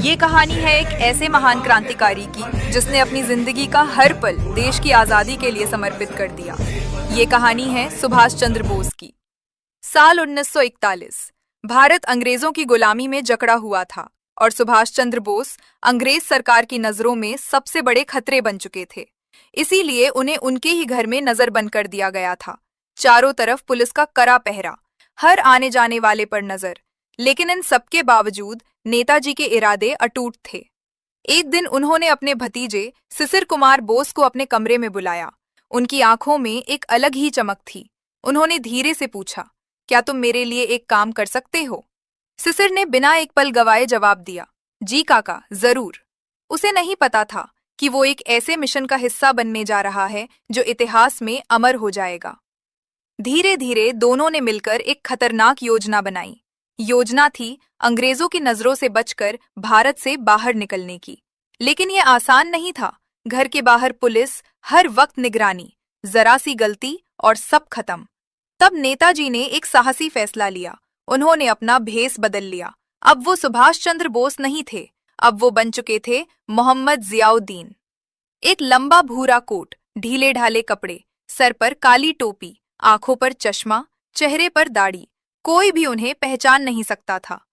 ये कहानी है एक ऐसे महान क्रांतिकारी की जिसने अपनी जिंदगी का हर पल देश की आजादी के लिए समर्पित कर दिया। ये कहानी है सुभाष चंद्र बोस की। साल 1941 भारत अंग्रेजों की गुलामी में जकड़ा हुआ था और सुभाष चंद्र बोस अंग्रेज सरकार की नजरों में सबसे बड़े खतरे बन चुके थे। इसीलिए उन्हें उनके ही घर में नजरबंद कर दिया गया था। चारों तरफ पुलिस का कड़ा पहरा, हर आने जाने वाले पर नजर। लेकिन इन सबके बावजूद नेताजी के इरादे अटूट थे। एक दिन उन्होंने अपने भतीजे सिसिर कुमार बोस को अपने कमरे में बुलाया। उनकी आंखों में एक अलग ही चमक थी। उन्होंने धीरे से पूछा, क्या तुम मेरे लिए एक काम कर सकते हो? सिसिर ने बिना एक पल गवाए जवाब दिया, जी काका, जरूर। उसे नहीं पता था कि वो एक ऐसे मिशन का हिस्सा बनने जा रहा है जो इतिहास में अमर हो जाएगा। धीरे धीरे दोनों ने मिलकर एक खतरनाक योजना बनाई। योजना थी अंग्रेजों की नजरों से बचकर भारत से बाहर निकलने की। लेकिन यह आसान नहीं था। घर के बाहर पुलिस, हर वक्त निगरानी, जरा सी गलती और सब खत्म। तब नेताजी ने एक साहसी फैसला लिया। उन्होंने अपना भेष बदल लिया। अब वो सुभाष चंद्र बोस नहीं थे, अब वो बन चुके थे मोहम्मद जियाउद्दीन। एक लंबा भूरा कोट, ढीले ढाले कपड़े, सर पर काली टोपी, आंखों पर चश्मा, चेहरे पर दाढ़ी, कोई भी उन्हें पहचान नहीं सकता था।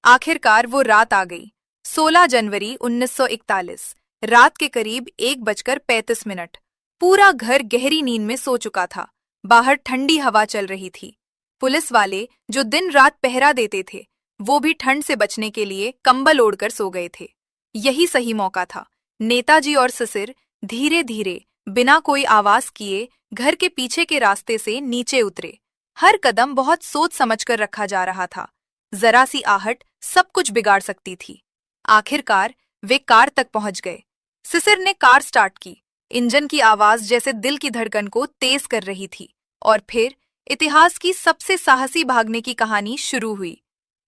आखिरकार वो रात आ गई। 16 जनवरी 1941 रात के करीब 1:35। पूरा घर गहरी नींद में सो चुका था। बाहर ठंडी हवा चल रही थी। पुलिस वाले जो दिन रात पहरा देते थे, वो भी ठंड से बचने के लिए कंबल ओढ़कर सो गए थे। यही सही मौका था। नेताजी और सिसिर धीरे धीरे बिना कोई आवाज किए घर के पीछे के रास्ते से नीचे उतरे। हर कदम बहुत सोच समझकर रखा जा रहा था। जरा सी आहट सब कुछ बिगाड़ सकती थी। आखिरकार वे कार तक पहुंच गए। सिसिर ने कार स्टार्ट की। इंजन की आवाज जैसे दिल की धड़कन को तेज कर रही थी। और फिर इतिहास की सबसे साहसी भागने की कहानी शुरू हुई।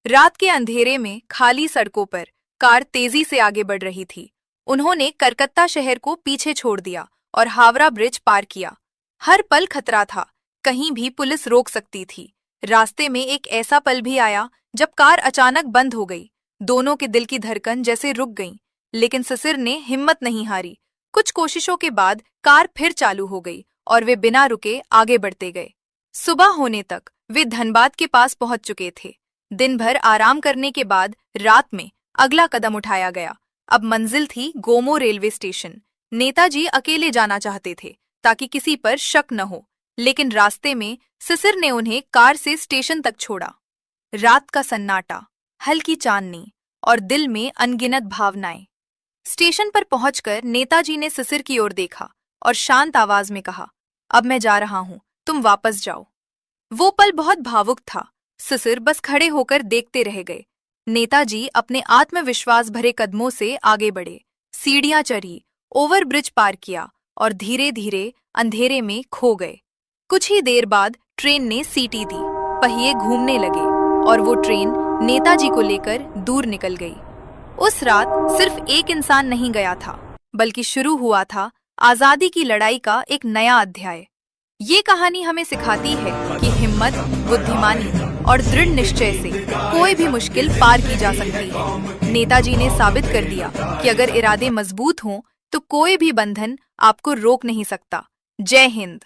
रात के अंधेरे में खाली सड़कों पर कार तेजी से आगे बढ़ रही थी। उन्होंने कलकत्ता शहर को पीछे छोड़ दिया और हावड़ा ब्रिज पार किया। हर पल खतरा था, कहीं भी पुलिस रोक सकती थी। रास्ते में एक ऐसा पल भी आया जब कार अचानक बंद हो गई। दोनों के दिल की धड़कन जैसे रुक गई। लेकिन सिसिर ने हिम्मत नहीं हारी। कुछ कोशिशों के बाद कार फिर चालू हो गई और वे बिना रुके आगे बढ़ते गए। सुबह होने तक वे धनबाद के पास पहुंच चुके थे। दिन भर आराम करने के बाद रात में अगला कदम उठाया गया। अब मंजिल थी गोमो रेलवे स्टेशन। नेताजी अकेले जाना चाहते थे ताकि किसी पर शक न हो। लेकिन रास्ते में सिसिर ने उन्हें कार से स्टेशन तक छोड़ा। रात का सन्नाटा, हल्की चांदनी और दिल में अनगिनत भावनाएं। स्टेशन पर पहुंचकर नेताजी ने सिसिर की ओर देखा और शांत आवाज में कहा, अब मैं जा रहा हूं, तुम वापस जाओ। वो पल बहुत भावुक था। सिसिर बस खड़े होकर देखते रह गए। नेताजी अपने आत्मविश्वास भरे कदमों से आगे बढ़े। सीढ़ियां चढ़ी, ओवरब्रिज पार किया और धीरे धीरे अंधेरे में खो गए। कुछ ही देर बाद ट्रेन ने सीटी दी, पहिए घूमने लगे और वो ट्रेन नेताजी को लेकर दूर निकल गई। उस रात सिर्फ एक इंसान नहीं गया था, बल्कि शुरू हुआ था आजादी की लड़ाई का एक नया अध्याय। ये कहानी हमें सिखाती है कि हिम्मत, बुद्धिमानी और दृढ़ निश्चय से कोई भी मुश्किल पार की जा सकती है। नेताजी ने साबित कर दिया कि अगर इरादे मजबूत हों तो कोई भी बंधन आपको रोक नहीं सकता। जय हिंद।